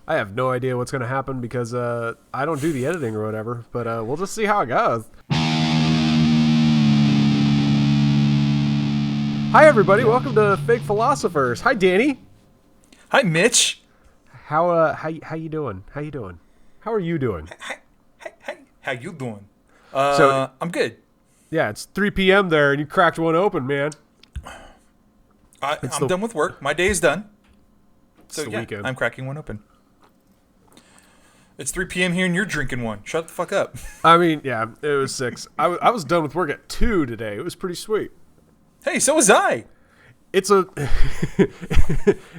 I have no idea what's going to happen because I don't do the editing or whatever, but we'll just see how it goes. Hi, everybody. Welcome to Fake Philosophers. Hi, Danny. Hi, Mitch. How you doing? How you doing? How are you doing? How you doing? I'm good. Yeah, it's 3 p.m. there, and you cracked one open, man. I'm done with work. My day is done. So the yeah, weekend. I'm cracking one open. It's 3 p.m. here, and you're drinking one. Shut the fuck up. I mean, yeah, it was 6. I was done with work at 2 today. It was pretty sweet. Hey, so was I. It's a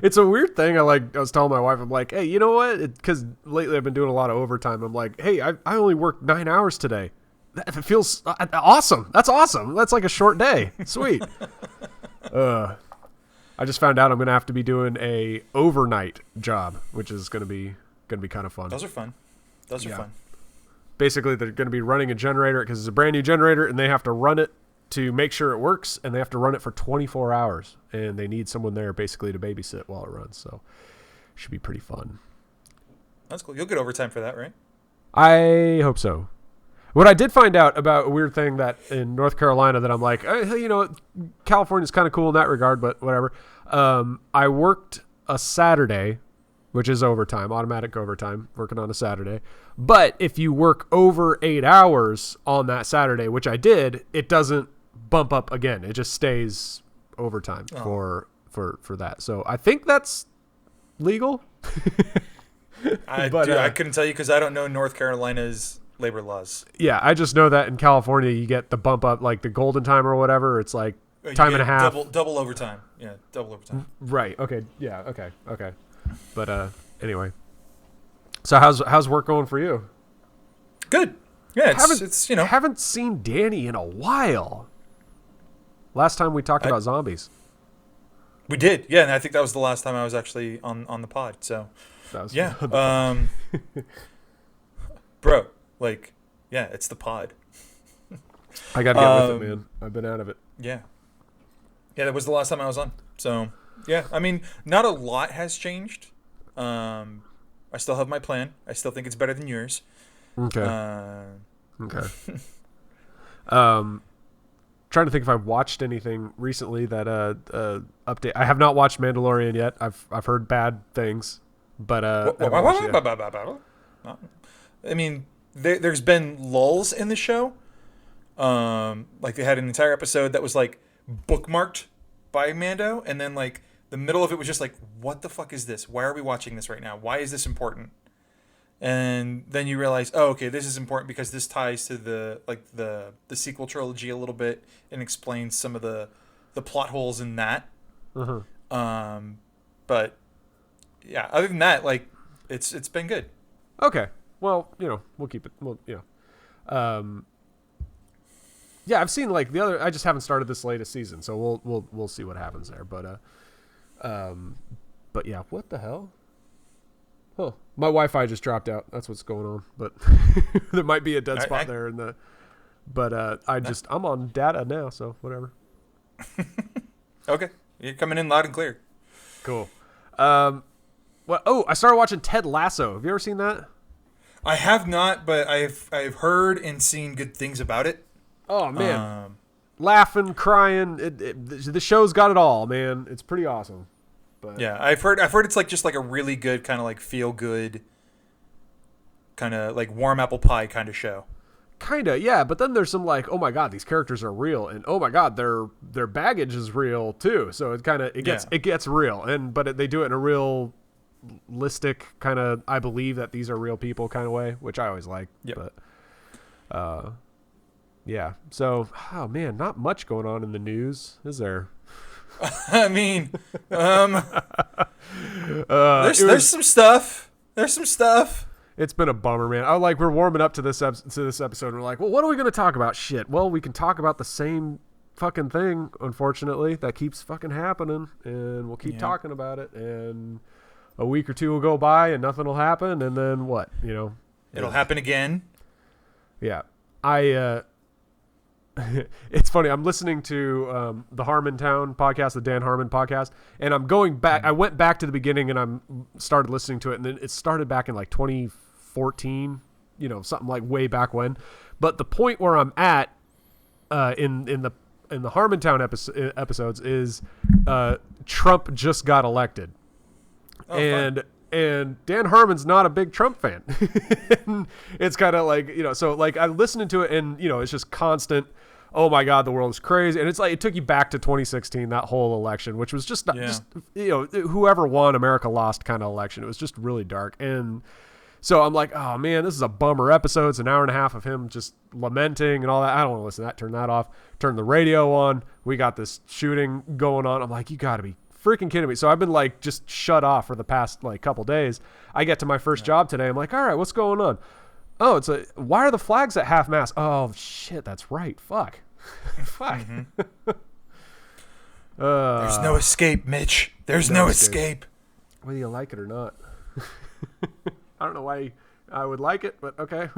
it's a weird thing. I was telling my wife, I'm like, hey, you know what? Because lately I've been doing a lot of overtime. I'm like, hey, I only worked 9 hours today. That feels awesome. That's awesome. That's like a short day. Sweet. I just found out I'm gonna have to be doing a overnight job, which is gonna be kind of fun. Those are fun. Those are fun. Basically, they're gonna be running a generator because it's a brand new generator, and they have to run it to make sure it works, and they have to run it for 24 hours, and they need someone there basically to babysit while it runs. So, it should be pretty fun. That's cool. You'll get overtime for that, right? I hope so. What I did find out about a weird thing that in North Carolina that I'm like, you know, California's kind of cool in that regard, but whatever. I worked a Saturday, which is overtime, automatic overtime, working on a Saturday. But if you work over 8 hours on that Saturday, which I did, it doesn't bump up again. It just stays overtime for that. So I think that's legal. I couldn't tell you because I don't know North Carolina's labor laws. Yeah, I just know that in California you get the bump up, like the golden time or whatever. It's like time and a half. Double overtime. Yeah, double overtime. Right. Okay. Yeah. Okay. But anyway. So how's work going for you? Good. Yeah, it's you know. Haven't seen Danny in a while. Last time we talked about zombies. We did. Yeah, and I think that was the last time I was actually on the pod. So yeah. Bro, like, yeah, it's the pod. I got to get with it, man. I've been out of it. Yeah. Yeah, that was the last time I was on. So, yeah, I mean, not a lot has changed. I still have my plan. I still think it's better than yours. Okay. Okay. Trying to think if I've watched anything recently that update. I have not watched Mandalorian yet. I've heard bad things, but I mean, there's been lulls in the show. Like they had an entire episode that was like bookmarked by Mando, and then like the middle of it was just like, what the fuck is this? Why are we watching this right now? Why is this important? And then you realize, oh, okay, this is important because this ties to the sequel trilogy a little bit and explains some of the plot holes in that. Uh-huh. But yeah, other than that, like it's been good. Okay. Well, you know, we'll keep it. Well, you know. Yeah, I've seen like the other. I just haven't started this latest season, so we'll see what happens there. But yeah, what the hell? Huh. My Wi-Fi just dropped out. That's what's going on. But there might be a dead spot there in the. But I'm on data now, so whatever. Okay, you're coming in loud and clear. Cool. Well, I started watching Ted Lasso. Have you ever seen that? I have not, but I've heard and seen good things about it. Oh man, laughing, crying. The show's got it all, man. It's pretty awesome. But yeah, I've heard it's like just like a really good kind of like feel good, kind of like warm apple pie kind of show. Kinda, yeah. But then there's some like, oh my god, these characters are real, and oh my god, their baggage is real too. So it gets real, but they do it in a realistic kind of, I believe that these are real people kind of way, which I always like. Yep. But yeah. So, oh man, not much going on in the news, is there? I mean, there's some stuff. There's some stuff. It's been a bummer, man. We're warming up to this episode, and we're like, well, what are we going to talk about? Shit. Well, we can talk about the same fucking thing, unfortunately, that keeps fucking happening, and we'll keep talking about it, and a week or two will go by, and nothing will happen, and then what? You know, it'll happen again. Yeah. it's funny. I'm listening to the Harmontown podcast, the Dan Harmon podcast, and I'm going back. I went back to the beginning and I'm started listening to it, and then it started back in like 2014, something like way back when. But the point where I'm at in the Harmontown episodes is Trump just got elected, and Dan Harmon's not a big Trump fan. It's kind of like, so like I listened to it and, it's just constant, oh my God, the world is crazy. And it's like, it took you back to 2016, that whole election, which was just whoever won, America lost kind of election. It was just really dark. And so I'm like, oh man, this is a bummer episode. It's an hour and a half of him just lamenting and all that. I don't want to listen to that. Turn that off. Turn the radio on. We got this shooting going on. I'm like, you got to be freaking kidding me. So I've been like just shut off for the past like couple days. I get to my first job today. I'm like, all right, what's going on? Oh, why are the flags at half mast? Oh shit, that's right. Fuck. Fuck. Mm-hmm. There's no escape, Mitch. There's no escape. Whether you like it or not. I don't know why I would like it, but okay.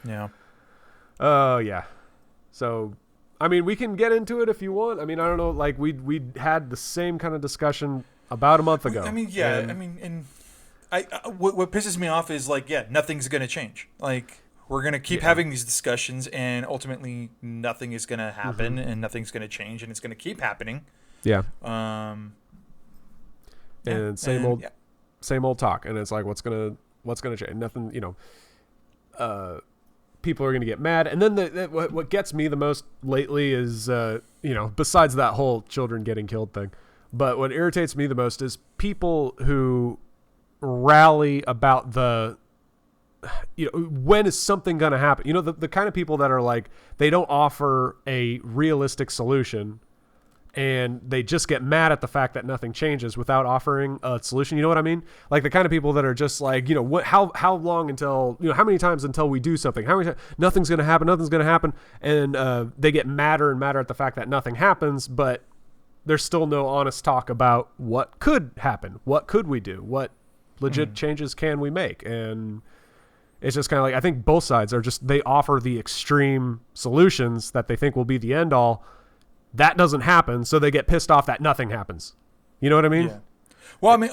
Yeah. Oh yeah. So I mean, we can get into it if you want. I mean, I don't know. Like we had the same kind of discussion about a month ago. I mean, yeah. And what pisses me off is like, nothing's gonna change. Like we're gonna keep having these discussions, and ultimately nothing is gonna happen, and nothing's gonna change, and it's gonna keep happening. Yeah. And same old talk, and it's like, what's gonna change? Nothing. People are going to get mad. And then what gets me the most lately is, besides that whole children getting killed thing, but what irritates me the most is people who rally about when is something going to happen? The kind of people that are like, they don't offer a realistic solution and they just get mad at the fact that nothing changes without offering a solution. You know what I mean? Like the kind of people that are just like, how long until, how many times until we do something? How many times? Nothing's going to happen. And they get madder and madder at the fact that nothing happens, but there's still no honest talk about what could happen. What could we do? What legit changes can we make? And it's just kind of like, I think both sides are just, they offer the extreme solutions that they think will be the end all. That doesn't happen, so they get pissed off that nothing happens. You know what I mean? Yeah. Well, I mean,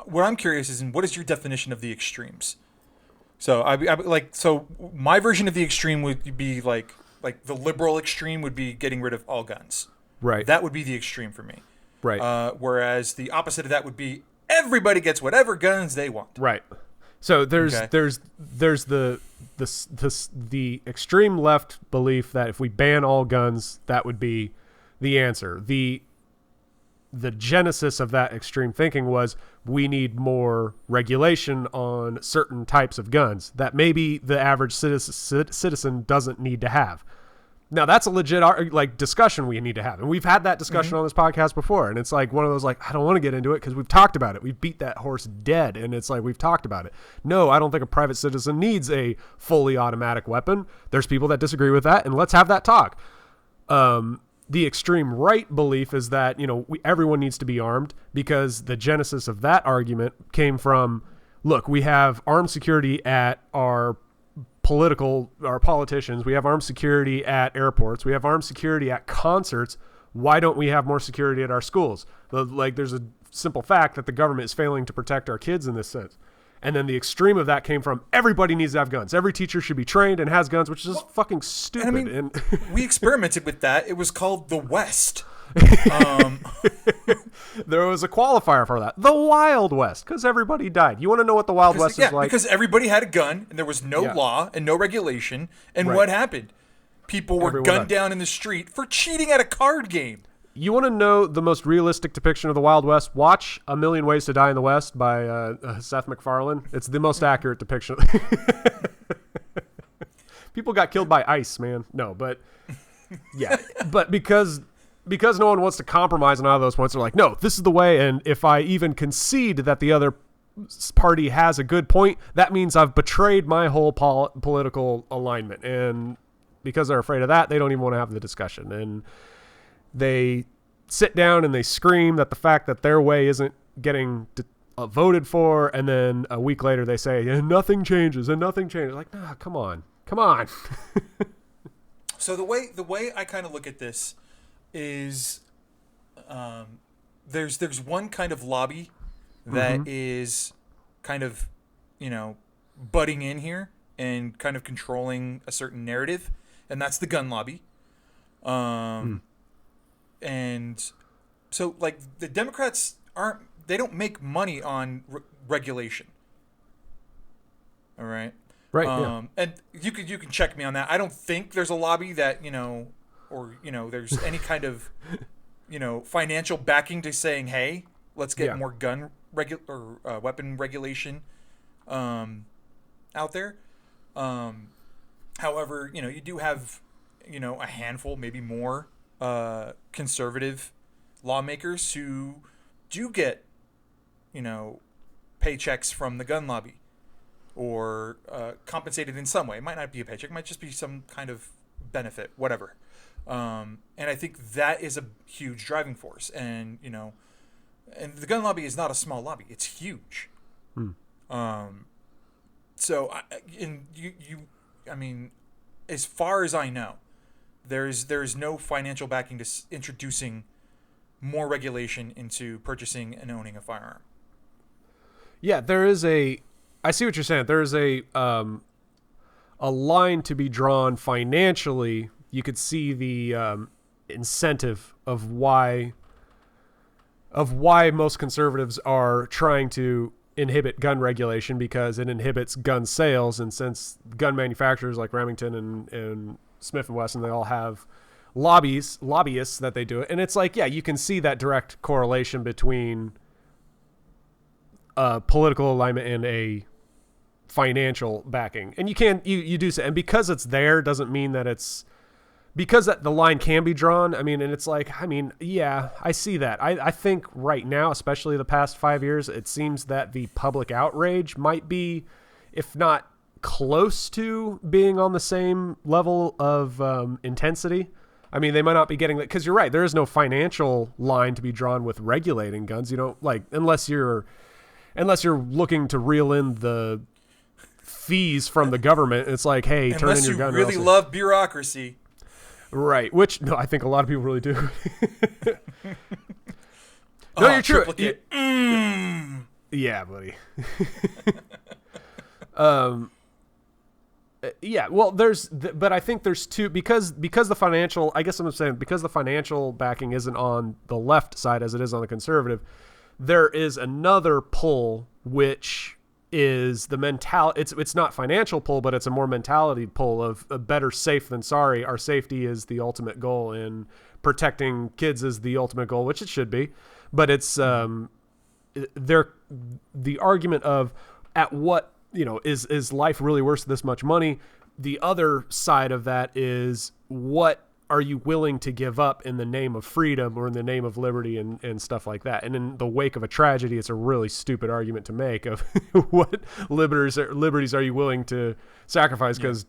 what I'm curious is, what is your definition of the extremes? So so my version of the extreme would be like the liberal extreme would be getting rid of all guns. Right. That would be the extreme for me. Right. Whereas the opposite of that would be everybody gets whatever guns they want. Right. So there's the extreme left belief that if we ban all guns, that would be the answer. The genesis of that extreme thinking was we need more regulation on certain types of guns that maybe the average citizen doesn't need to have. Now that's a legit discussion we need to have. And we've had that discussion on this podcast before. And it's like one of those, like, I don't want to get into it because we've talked about it. We've beat that horse dead. And it's like, we've talked about it. No, I don't think a private citizen needs a fully automatic weapon. There's people that disagree with that. And let's have that talk. The extreme right belief is that, everyone needs to be armed, because the genesis of that argument came from, look, we have armed security at our politicians, we have armed security at airports, we have armed security at concerts. Why don't we have more security at our schools? There's a simple fact that the government is failing to protect our kids in this sense. And then the extreme of that came from everybody needs to have guns. Every teacher should be trained and has guns, which is just fucking stupid. And we experimented with that. It was called the West. There was a qualifier for that. The Wild West, because everybody died. You want to know what the Wild West is like? Because everybody had a gun, and there was no law and no regulation. And what happened? People were gunned down in the street for cheating at a card game. You want to know the most realistic depiction of the Wild West? Watch A Million Ways to Die in the West by Seth MacFarlane. It's the most accurate depiction. People got killed by ice, man. No, but yeah. But because no one wants to compromise on all those points, they're like, no, this is the way. And if I even concede that the other party has a good point, that means I've betrayed my whole political alignment. And because they're afraid of that, they don't even want to have the discussion. And they sit down and they scream that the fact that their way isn't getting voted for, and then a week later they say, and nothing changes. Like, nah, come on. So the way I kind of look at this is, there's one kind of lobby that is kind of, butting in here and kind of controlling a certain narrative, and that's the gun lobby. And so, like, the Democrats they don't make money on regulation. All right. Right. Yeah. And you can check me on that. I don't think there's a lobby that, or there's any kind of, financial backing to saying, hey, let's get more weapon regulation out there. However, you do have, a handful, maybe more, conservative lawmakers who do get, paychecks from the gun lobby, or compensated in some way. It might not be a paycheck. It might just be some kind of benefit, whatever. And I think that is a huge driving force. And, and the gun lobby is not a small lobby. It's huge. So, I mean, as far as I know, there's no financial backing to introducing more regulation into purchasing and owning a firearm. Yeah, I see what you're saying. There is a line to be drawn financially. You could see the incentive of why most conservatives are trying to inhibit gun regulation, because it inhibits gun sales. And since gun manufacturers like Remington and Smith & Wesson, they all have lobbyists that they do it. And it's like, yeah, you can see that direct correlation between political alignment and a financial backing. And you do say, and because it's there doesn't mean that it's because the line can be drawn. I mean, and it's like, yeah, I see that. I think right now, especially the past 5 years, it seems that the public outrage might be, if not close to being on the same level of intensity. I mean, they might not be getting that, because you're right. There is no financial line to be drawn with regulating guns. You don't, like, unless you're looking to reel in the fees from the government. It's like, hey, turn in your gun. Unless you really love bureaucracy. Right, which no, I think a lot of people really do. No, you're true. Yeah, buddy. Yeah, well, but I think there's two, because the financial, I guess I'm saying, because the financial backing isn't on the left side as it is on the conservative, there is another pull, which is the it's not financial pull, but it's a more mentality pull of a better safe than sorry. Our safety is the ultimate goal, and protecting kids is the ultimate goal, which it should be. But it's the argument of, at what, is life really worth this much money? The other side of that is, what are you willing to give up in the name of freedom or in the name of liberty and stuff like that? And in the wake of a tragedy, it's a really stupid argument to make of what liberties are you willing to sacrifice? Because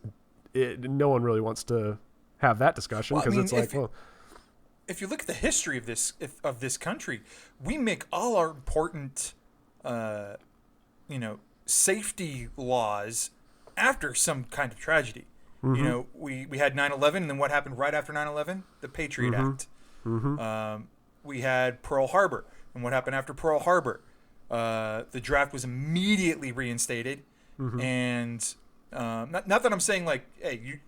no one really wants to have that discussion, because it's like, if you look at the history of this country, we make all our important, safety laws after some kind of tragedy. We had 9/11, and then what happened right after 9/11? The Patriot Act. We had Pearl Harbor, and what happened after Pearl Harbor? The draft was immediately reinstated, and not that I'm saying, like, hey,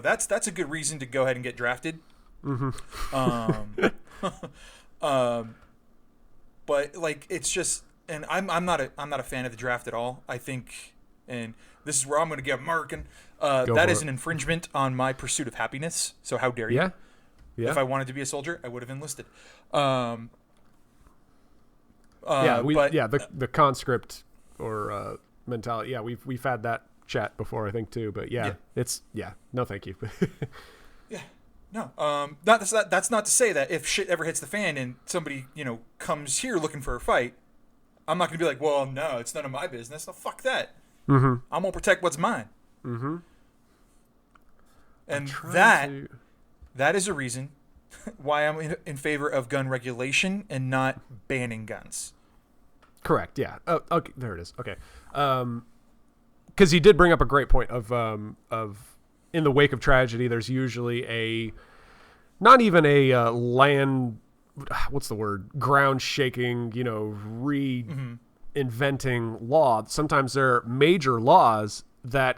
that's a good reason to go ahead and get drafted. But, like, it's just, and I'm not a fan of the draft at all. I think, and this is where I'm going to get American. That is an infringement on my pursuit of happiness. So how dare you? Yeah. If I wanted to be a soldier, I would have enlisted. The conscript or mentality. Yeah, we've had that chat before, I think, too. But no, thank you. No. That's not to say that if shit ever hits the fan and somebody comes here looking for a fight, I'm not going to be like, well, no, it's none of my business. No, fuck that. I'm gonna protect what's mine. And that is a reason why I'm in favor of gun regulation and not banning guns. Correct. Yeah. Oh, okay. There it is. Okay. Because you did bring up a great point of in the wake of tragedy, there's usually not even a land, what's the word, ground shaking, reinventing law. Sometimes there are major laws that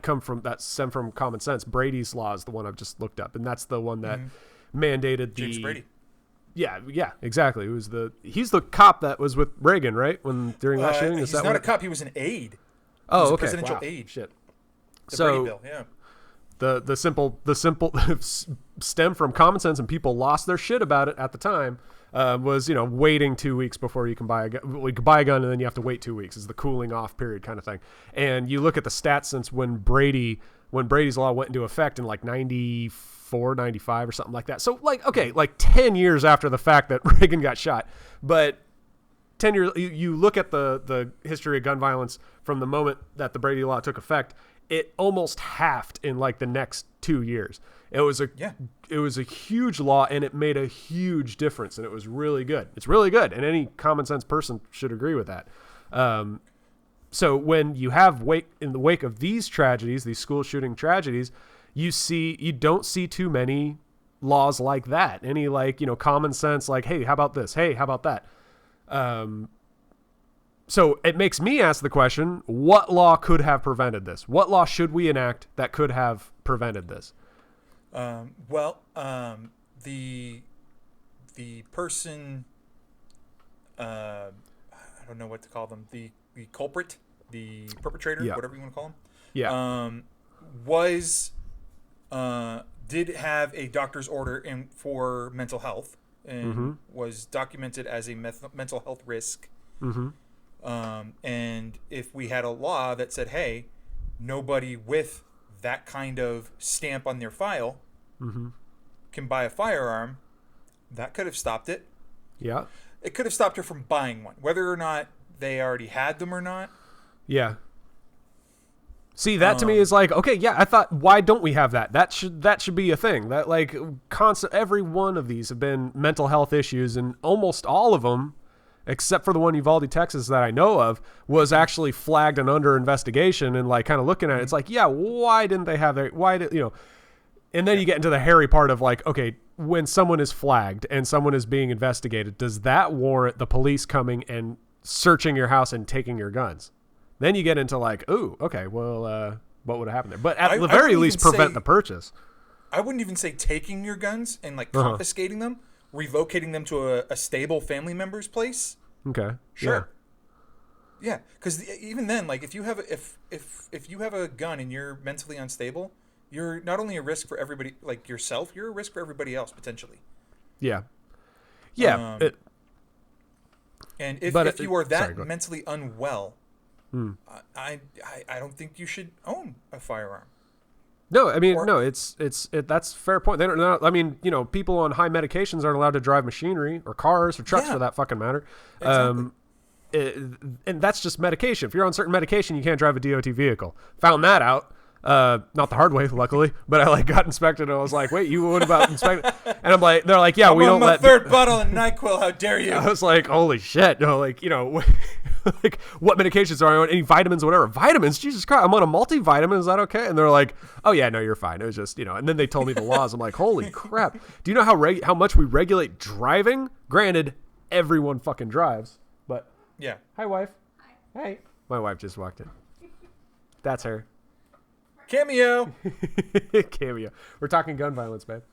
stem from common sense. Brady's law is the one I've just looked up, and that's the one that mandated James Brady. Yeah, exactly. He's the cop that was with Reagan, right? During that shooting. He's not a cop. He was an aide. Oh, okay. Presidential aide. Shit. The Brady bill. Yeah. The simple stem from common sense, and people lost their shit about it at the time. Was waiting 2 weeks before you can buy a gun. We could buy a gun, and then you have to wait 2 weeks. Is the cooling off period kind of thing. And you look at the stats since when Brady's law went into effect in like 94, 95 or something like that. So like 10 years after the fact that Reagan got shot, but 10 years. You look at the history of gun violence from the moment that the Brady law took effect. It almost halved in like the next 2 years. It was a huge law, and it made a huge difference, and it was really good. It's really good, and any common sense person should agree with that. So when you have in the wake of these tragedies, these school shooting tragedies, you don't see too many laws like that. Any common sense, like, hey, how about this? Hey, how about that? So it makes me ask the question, what law could have prevented this? What law should we enact that could have prevented this? The person, I don't know what to call them, the culprit, the perpetrator, whatever you want to call him, did have a doctor's order for mental health, and was documented as a mental health risk. And if we had a law that said, hey, nobody with that kind of stamp on their file can buy a firearm, that could have stopped it. Yeah. It could have stopped her from buying one, whether or not they already had them or not. Yeah. See, that to me is like, okay, yeah, I thought, why don't we have that? That should be a thing. That every one of these have been mental health issues, and almost all of them, except for the one in Uvalde, Texas that I know of, was actually flagged and under investigation, and kind of looking at it, it's like, yeah, why didn't they have that? Why did, and then you get into the hairy part of okay, when someone is flagged and someone is being investigated, does that warrant the police coming and searching your house and taking your guns? Then you get into ooh, okay, well, what would have happened there? But at the very least, prevent the purchase. I wouldn't even say taking your guns and confiscating them, relocating them to a stable family member's place. Okay. Sure. Yeah, because even then, if you have if you have a gun and you're mentally unstable, you're not only a risk for everybody, yourself, you're a risk for everybody else potentially. Yeah. Yeah. And if you are that mentally unwell, I don't think you should own a firearm. No, I mean, it's that's a fair point. They don't. I mean, people on high medications aren't allowed to drive machinery or cars or trucks for that fucking matter. Exactly. And that's just medication. If you're on certain medication, you can't drive a DOT vehicle. Found that out. Not the hard way, luckily, but I got inspected, and I was like, wait, you what about inspected? And I'm like, they're like, yeah, we don't let. I'm on my third bottle of NyQuil. How dare you? I was like, holy shit. No, what medications are I on? Any vitamins, whatever. Vitamins? Jesus Christ. I'm on a multivitamin. Is that okay? And they're like, oh yeah, no, you're fine. It was just, and then they told me the laws. I'm like, holy crap. Do you know how much we regulate driving? Granted, everyone fucking drives, but. Yeah. Hi, wife. Hi. Hey. My wife just walked in. That's her. Cameo. Cameo. We're talking gun violence, babe.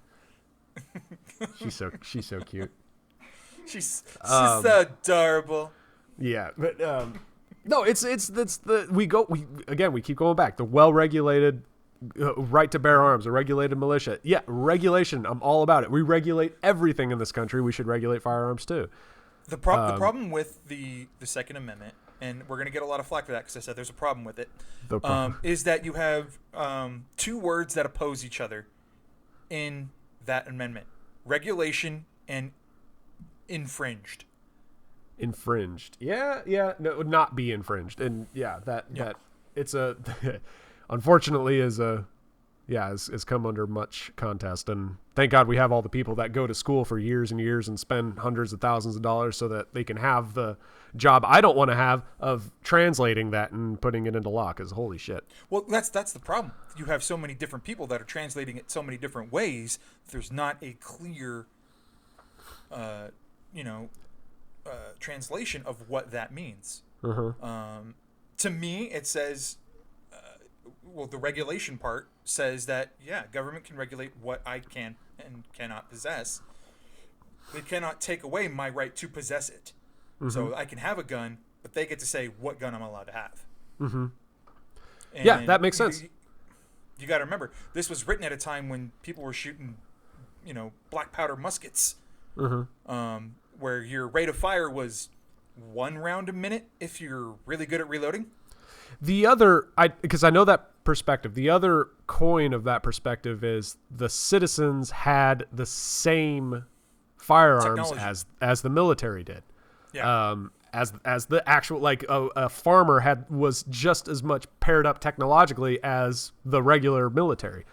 She's so cute. She's so adorable. Yeah, but no, it's we keep going back. The well-regulated right to bear arms, a regulated militia. Yeah, regulation. I'm all about it. We regulate everything in this country. We should regulate firearms too. The problem with the Second Amendment, and we're going to get a lot of flack for that because I said there's a problem with it, is that you have two words that oppose each other in that amendment: regulation and infringed. Infringed. Yeah. No, it would not be infringed. And that it's a unfortunately is a has come under much contest. And thank God we have all the people that go to school for years and years and spend hundreds of thousands of dollars so that they can have the job I don't want to have of translating that and putting it into law, because holy shit. Well, that's the problem. You have so many different people that are translating it so many different ways. There's not a clear, translation of what that means. To me, it says, the regulation part says that, government can regulate what I can and cannot possess. They cannot take away my right to possess it. So I can have a gun, but they get to say what gun I'm allowed to have. Yeah, that makes sense. You got to remember, this was written at a time when people were shooting, black powder muskets, where your rate of fire was 1 round a minute if you're really good at reloading. Because I know that perspective. The other coin of that perspective is the citizens had the same firearms as the military did. Yeah. As the actual, like a farmer was just as much paired up technologically as the regular military.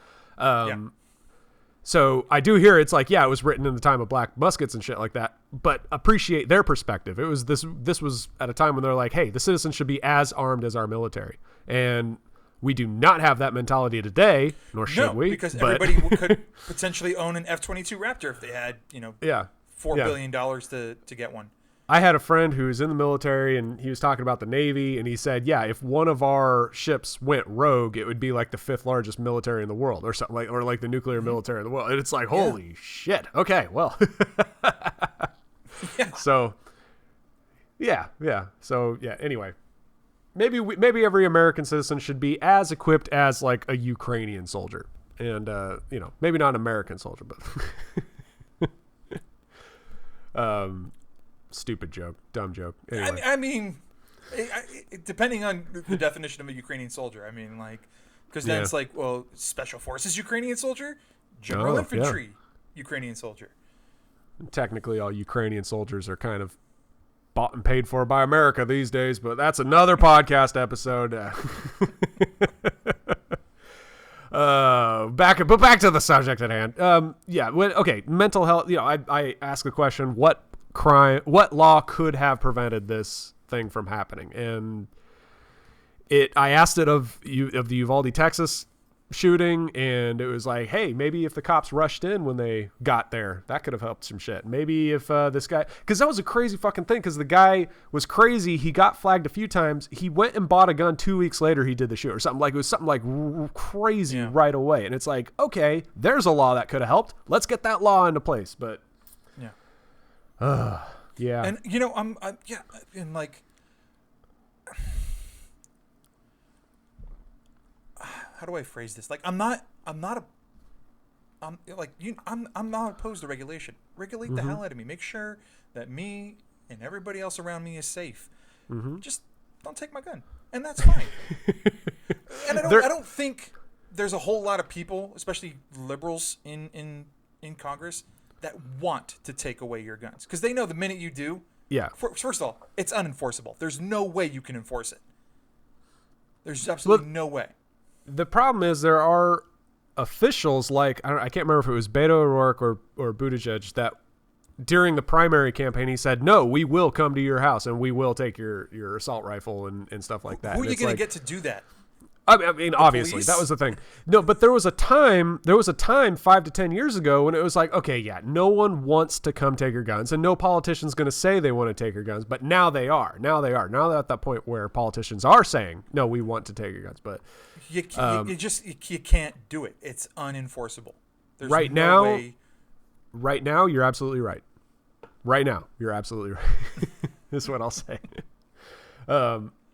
So I do hear it's like, it was written in the time of black muskets and shit like that, but appreciate their perspective. It was this was at a time when they're like, hey, the citizens should be as armed as our military. And we do not have that mentality today, nor should we. Because everybody could potentially own an F-22 Raptor if they had, $4 billion to get one. I had a friend who was in the military, and he was talking about the Navy, and he said, if one of our ships went rogue, it would be like the 5th largest military in the world, or something like the nuclear military in the world. And it's like, holy shit. Okay, well. So, So, anyway. Maybe every American citizen should be as equipped as like a Ukrainian soldier. And, maybe not an American soldier, but stupid joke, dumb joke. Anyway. I mean, depending on the definition of a Ukrainian soldier, because then it's like, well, special forces Ukrainian soldier, general infantry Ukrainian soldier. Technically, all Ukrainian soldiers are kind of bought and paid for by America these days, but that's another podcast episode. Back to the subject at hand. Okay, mental health. I ask the question: what law could have prevented this thing from happening? And I asked it of the Uvalde, Texas shooting, and it was like, hey, maybe if the cops rushed in when they got there, that could have helped some shit. Maybe if this guy, because that was a crazy fucking thing, because the guy was crazy. He got flagged a few times. He went and bought a gun 2 weeks later. He did the shoot or something. Like, it was something like crazy right away. And it's like, okay, there's a law that could have helped. Let's get that law into place. But and and like, how do I phrase this? Like, I'm not opposed to regulation. Regulate the hell out of me. Make sure that me and everybody else around me is safe. Just don't take my gun, and that's fine. And I don't think there's a whole lot of people, especially liberals in Congress, that want to take away your guns, because they know the minute you do, first of all, it's unenforceable. There's no way you can enforce it. There's absolutely no way. The problem is there are officials like, I can't remember if it was Beto O'Rourke or Buttigieg, that during the primary campaign he said, no, we will come to your house and we will take your assault rifle and stuff like that. Who are you going to get to do that? I mean, obviously, police? That was the thing. No, but there was a time 5 to 10 years ago when it was like, okay, no one wants to come take your guns, and no politician's going to say they want to take your guns, but now they are. Now they're at that point where politicians are saying, no, we want to take your guns, but you can't do it. It's unenforceable. There's right no way. Right now, you're absolutely right. Right now, you're absolutely right. Is what I'll say.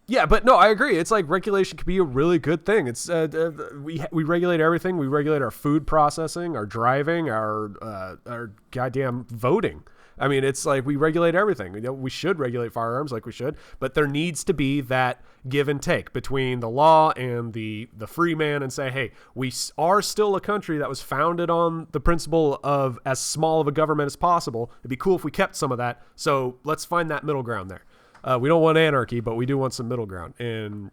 Yeah, but no, I agree. It's like regulation could be a really good thing. It's we regulate everything. We regulate our food processing, our driving, our goddamn voting. I mean, it's like we regulate everything. We should regulate firearms like we should, but there needs to be that give and take between the law and the free man, and say, hey, we are still a country that was founded on the principle of as small of a government as possible. It'd be cool if we kept some of that. So let's find that middle ground there. We don't want anarchy, but we do want some middle ground. And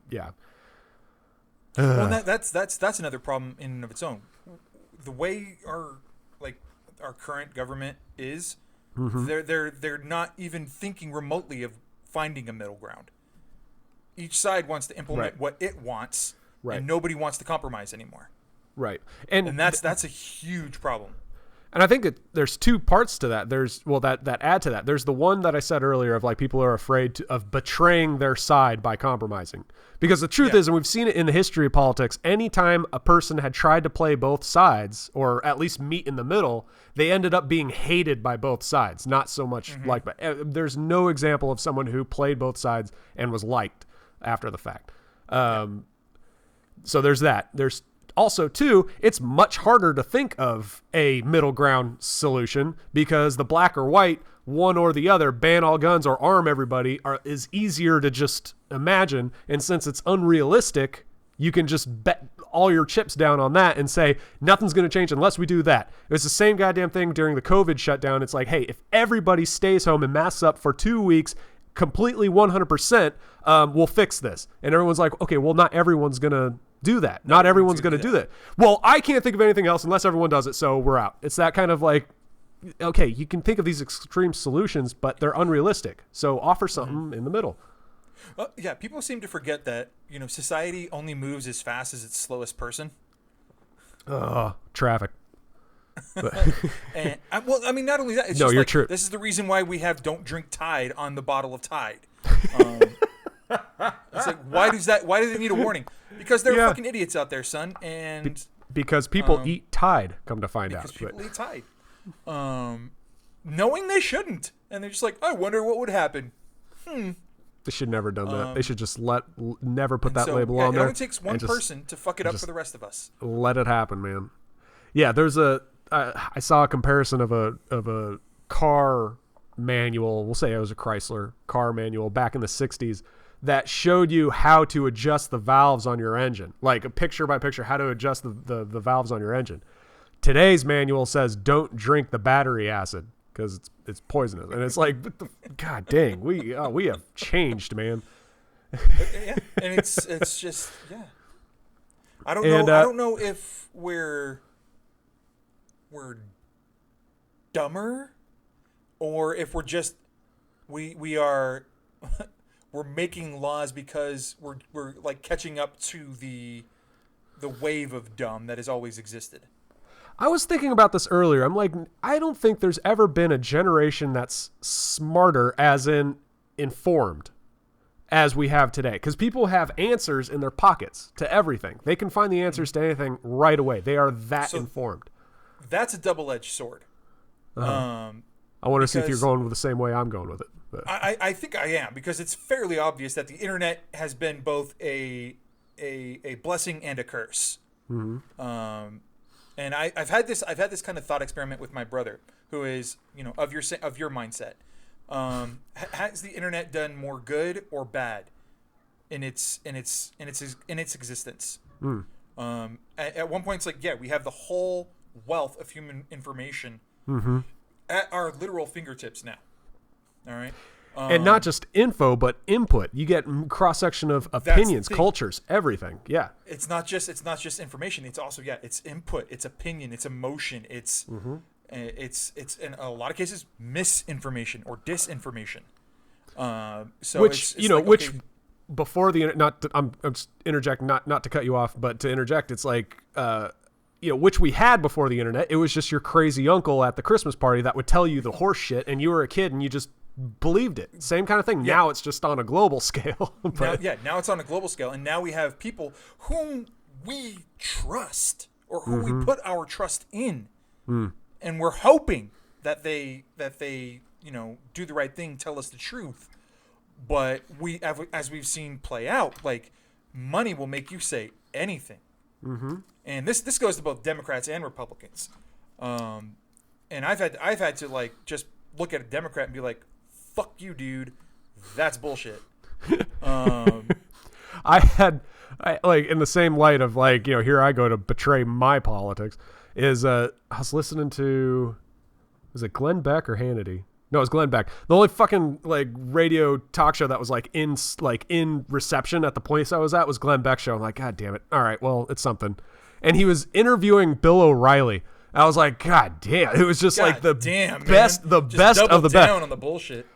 Well, that's another problem in and of its own. The way our current government is, they're not even thinking remotely of finding a middle ground. Each side wants to implement what it wants, and nobody wants to compromise anymore. Right, and that's a huge problem. And I think there's two parts to that. There's that add to that. There's the one that I said earlier of like people are afraid of betraying their side by compromising. Because the truth is, and we've seen it in the history of politics, anytime a person had tried to play both sides or at least meet in the middle, they ended up being hated by both sides. Not so much liked, but there's no example of someone who played both sides and was liked after the fact. So there's that. There's also, too, it's much harder to think of a middle ground solution because the black or white, one or the other, ban all guns or arm everybody is easier to just imagine. And since it's unrealistic, you can just bet all your chips down on that and say nothing's going to change unless we do that. It was the same goddamn thing during the COVID shutdown. It's like, hey, if everybody stays home and masks up for 2 weeks, completely 100%, we'll fix this. And everyone's like, okay, well, not everyone's going to do that. Not everyone's going to do that. Well, I can't think of anything else unless everyone does it, so we're out. It's that kind of like, okay, you can think of these extreme solutions, but they're unrealistic. So offer something in the middle. Yeah, people seem to forget that, society only moves as fast as its slowest person. Traffic. And not only that, it's just like, this is the reason why we have "Don't drink Tide" on the bottle of Tide. It's like, why do they need a warning? Because they're fucking idiots out there, son. And because people eat Tide, come to find out. Because people eat Tide, knowing they shouldn't, and they're just like, I wonder what would happen. They should never done that. They should just never put that label on there. It only takes one person to fuck it up for the rest of us. Let it happen, man. Yeah, there's I saw a comparison of a car manual. We'll say it was a Chrysler car manual back in the 60s that showed you how to adjust the valves on your engine, like a picture by picture, how to adjust the valves on your engine. Today's manual says don't drink the battery acid because it's poisonous, and it's like, God dang, we have changed, man. Yeah, and it's just I don't know if we're dumber or if we're just we are we're making laws because we're like catching up to the wave of dumb that has always existed. I was thinking about this earlier. I'm like, I don't think there's ever been a generation that's smarter, as in informed, as we have today. Because people have answers in their pockets to everything. They can find the answers to anything right away. They are that informed. That's a double-edged sword. I want to see if you're going with the same way I'm going with it. But. I think I am, because it's fairly obvious that the internet has been both a blessing and a curse. Mm-hmm. And I've had this kind of thought experiment with my brother, who is of your mindset. Has the internet done more good or bad in its existence? At one point, it's like, we have the whole wealth of human information at our literal fingertips now. All right. And not just info, but input. You get cross-section of opinions, cultures, everything. Yeah. It's not just information. It's also, it's input, it's opinion, it's emotion, it's in a lot of cases misinformation or disinformation. Before the internet, I'm just interjecting, not to cut you off, but to interject, it's like, which we had before the internet. It was just your crazy uncle at the Christmas party that would tell you the horse shit, and you were a kid and you just believed it. Same kind of thing. Yeah. Now it's just on a global scale. Now it's on a global scale, and now we have people whom we trust or who we put our trust in, and we're hoping that they do the right thing, tell us the truth. But as we've seen play out, like, money will make you say anything. And this goes to both Democrats and Republicans. And I've had to like just look at a Democrat and be like, fuck you, dude. That's bullshit. I like, in the same light of like, here I go to betray my politics, is I was listening to, was it Glenn Beck or Hannity? No, it was Glenn Beck. The only fucking like radio talk show that was like in reception at the place I was at was Glenn Beck's show. I'm like, God damn it. All right, well, it's something. And he was interviewing Bill O'Reilly. I was like, God damn. It was just like the best, man. the Just best of the double down best. on the bullshit.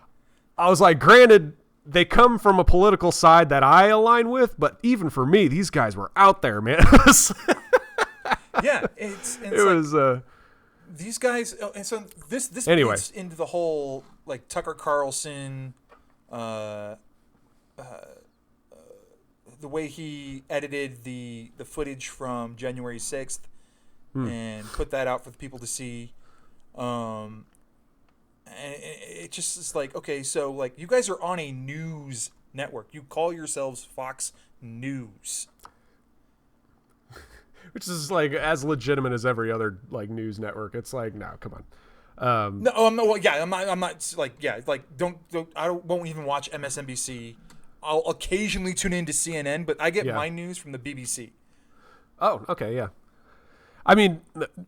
I was like, granted, they come from a political side that I align with, but even for me, these guys were out there, man. Yeah, It was. These guys, and so this Anyway. fits into the whole like Tucker Carlson, the way he edited the footage from January 6th and put that out for the people to see. And it just is like, okay, so like you guys are on a news network. You call yourselves Fox News. Which is like as legitimate as every other like news network. It's like, no, come on. No, I'm not. Well, yeah, I'm not like, yeah, like won't even watch MSNBC. I'll occasionally tune into CNN, but I get my news from the BBC. Oh, okay, yeah. I mean,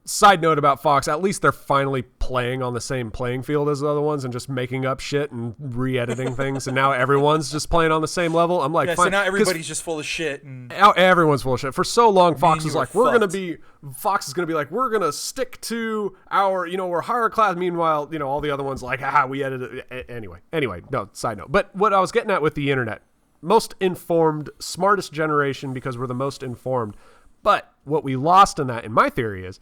side note about Fox, at least they're finally playing on the same playing field as the other ones and just making up shit and re-editing things, and now everyone's just playing on the same level. I'm like, yeah, fine. So now everybody's just full of shit. And now everyone's full of shit. For so long, Fox is like, Fox is going to be like, we're going to stick to our, we're higher class. Meanwhile, all the other ones like, we edited it. Anyway, no, side note. But what I was getting at with the internet, most informed, smartest generation because we're the most informed. But what we lost in that, in my theory, is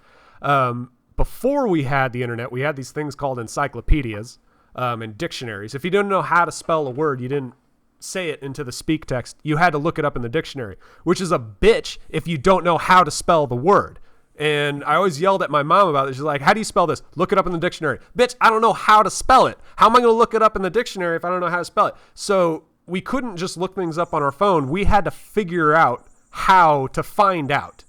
before we had the internet, we had these things called encyclopedias and dictionaries. If you didn't know how to spell a word, you didn't say it into the speak text. You had to look it up in the dictionary, which is a bitch if you don't know how to spell the word. And I always yelled at my mom about this. She's like, how do you spell this? Look it up in the dictionary. Bitch, I don't know how to spell it. How am I going to look it up in the dictionary if I don't know how to spell it? So we couldn't just look things up on our phone. We had to figure out how to find out.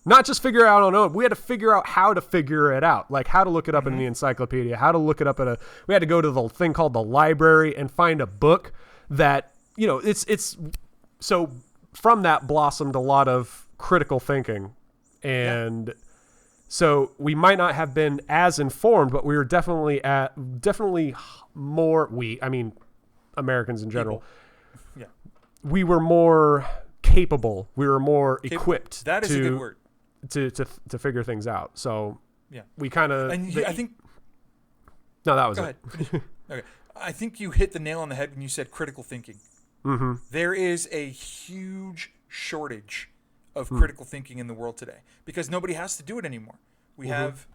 Not just figure out on our own. We had to figure out how to figure it out. Like how to look it up in the encyclopedia, how to look it up we had to go to the thing called the library and find a book that, it's so from that blossomed a lot of critical thinking. And so we might not have been as informed, but we were definitely more, Americans in general. Yeah. We were more capable. We were more equipped. That is a good word. To figure things out. So yeah, we kind of. I think. No, that was it. Okay, I think you hit the nail on the head when you said critical thinking. Mm-hmm. There is a huge shortage of critical thinking in the world today because nobody has to do it anymore. We have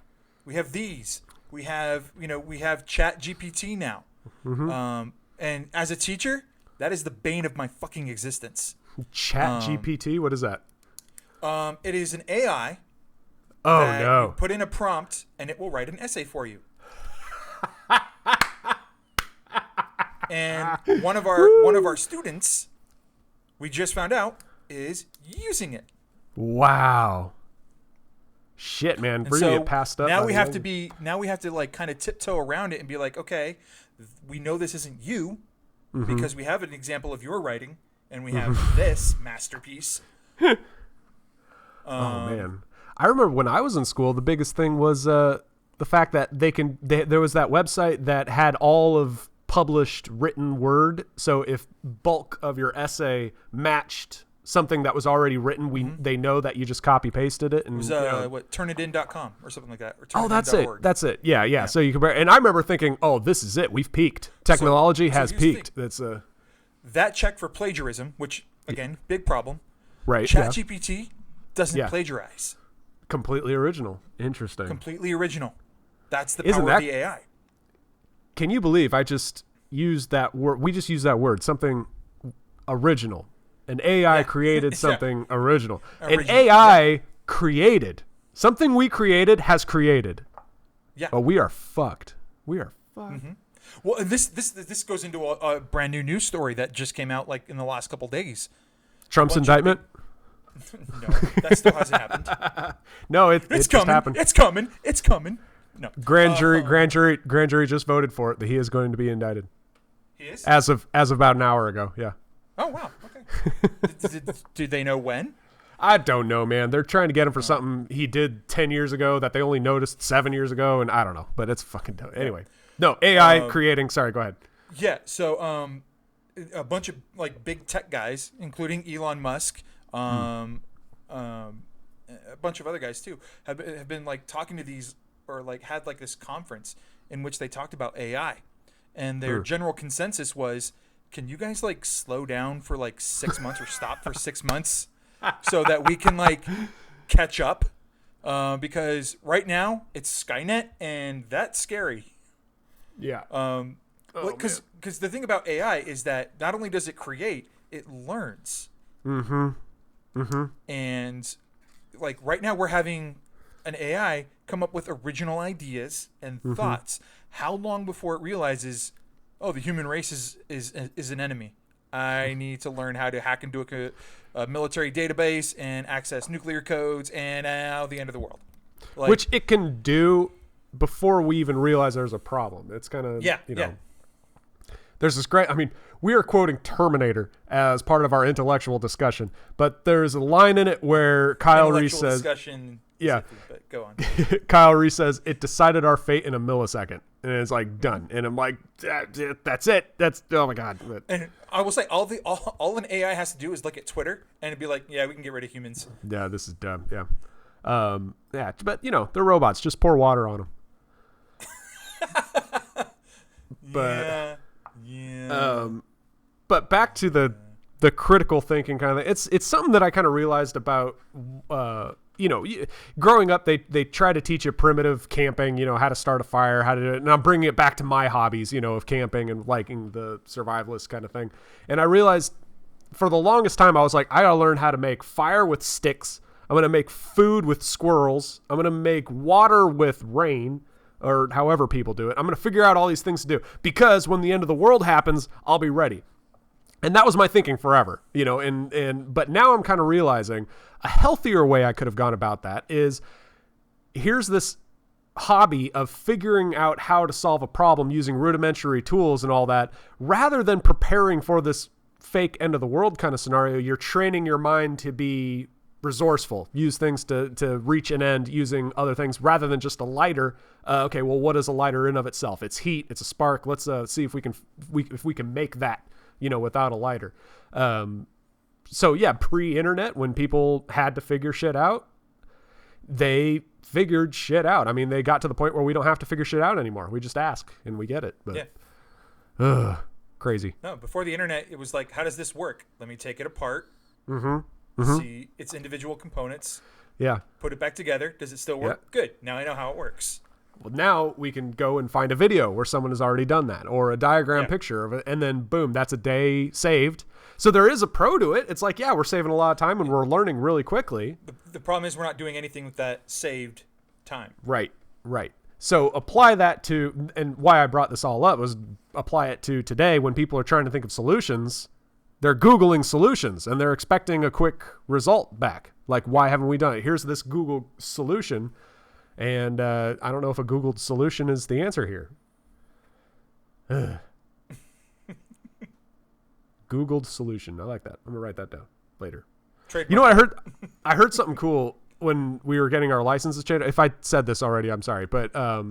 these. We have Chat GPT now. Mm-hmm. And as a teacher, that is the bane of my fucking existence. Chat GPT? What is that? It is an AI. Oh no! You put in a prompt and it will write an essay for you. And one of our students, we just found out, is using it. Wow. Shit, man! We're gonna get passed up. Now we have to like kind of tiptoe around it and be like, okay, we know this isn't you because we have an example of your writing and we have this masterpiece. Oh man, I remember when I was in school, the biggest thing was the fact that there was that website that had all of published written word. So if bulk of your essay matched something that was already written, they know that you just copy pasted it. And it was turnitin.com or something like that. Or that's it. That's it. Yeah. So you compare, and I remember thinking, oh, this is it. We've peaked. Technology has peaked. That's that check for plagiarism, which again, big problem. Right. ChatGPT doesn't plagiarize. Completely original. Interesting. Completely original. That's the power of the AI. Can you believe I just used that word? We just used that word. Something original. An AI created something original. An AI created. Something we created has created. Yeah. But we are fucked. We are fucked. Mm-hmm. Well, this goes into a brand new news story that just came out like in the last couple days. Trump's indictment? No, that still hasn't happened. No, it's coming. Just happened. It's coming. No. Grand jury just voted for it that he is going to be indicted. He is? As of about an hour ago, yeah. Oh wow. Okay. Do they know when? I don't know, man. They're trying to get him for something he did 10 years ago that they only noticed 7 years ago, and I don't know. But it's fucking dope. Anyway, No, AI creating. Sorry, go ahead. Yeah. So a bunch of like big tech guys, including Elon Musk, a bunch of other guys too, have been like talking to these, or like had like this conference in which they talked about AI, and their general consensus was, can you guys like slow down for like 6 months or stop for 6 months so that we can like catch up? Because right now it's Skynet, and that's scary. Yeah. Because the thing about AI is that not only does it create, it learns. And like right now we're having an AI come up with original ideas and thoughts. How long before it realizes, oh, the human race is an enemy? I need to learn how to hack into a military database and access nuclear codes, and now the end of the world. Like, which it can do before we even realize there's a problem. It's kind of, There's this great, I mean, we are quoting Terminator as part of our intellectual discussion, but there's a line in it where Kyle Reese says, but go on. Kyle Reese says, it decided our fate in a millisecond. And it's like done. And I'm like, that's it. That's, oh my God. But, and I will say all an AI has to do is look at Twitter and it'd be like, yeah, we can get rid of humans. Yeah, this is dumb. Yeah. But they're robots. Just pour water on them. But, but back to the critical thinking kind of thing. It's something that I kind of realized about, growing up, they try to teach you primitive camping, how to start a fire, how to do it. And I'm bringing it back to my hobbies, of camping and liking the survivalist kind of thing. And I realized for the longest time, I was like, I gotta learn how to make fire with sticks. I'm going to make food with squirrels. I'm going to make water with rain, or however people do it. I'm going to figure out all these things to do because when the end of the world happens, I'll be ready. And that was my thinking forever, but now I'm kind of realizing a healthier way I could have gone about that is, here's this hobby of figuring out how to solve a problem using rudimentary tools and all that, rather than preparing for this fake end of the world kind of scenario. You're training your mind to be resourceful, use things to reach an end using other things rather than just a lighter. Okay, well, what is a lighter in of itself? It's heat, it's a spark. Let's see if we can make that, without a lighter. So yeah, pre-internet, when people had to figure shit out, they figured shit out. I mean, they got to the point where we don't have to figure shit out anymore. We just ask and we get it. But crazy. No, before the internet, it was like, how does this work? Let me take it apart. See its individual components. Yeah. Put it back together. Does it still work? Yeah. Good. Now I know how it works. Well, now we can go and find a video where someone has already done that, or a diagram picture of it, and then boom, that's a day saved. So there is a pro to it. It's like, yeah, we're saving a lot of time and we're learning really quickly. The problem is we're not doing anything with that saved time. Right. So apply that to, and why I brought this all up was apply it to today when people are trying to think of solutions. They're Googling solutions and they're expecting a quick result back. Like, why haven't we done it? Here's this Google solution. And I don't know if a Googled solution is the answer here. Googled solution. I like that. I'm going to write that down later. Trademark. You know what I heard something cool when we were getting our licenses changed. If I said this already, I'm sorry. But have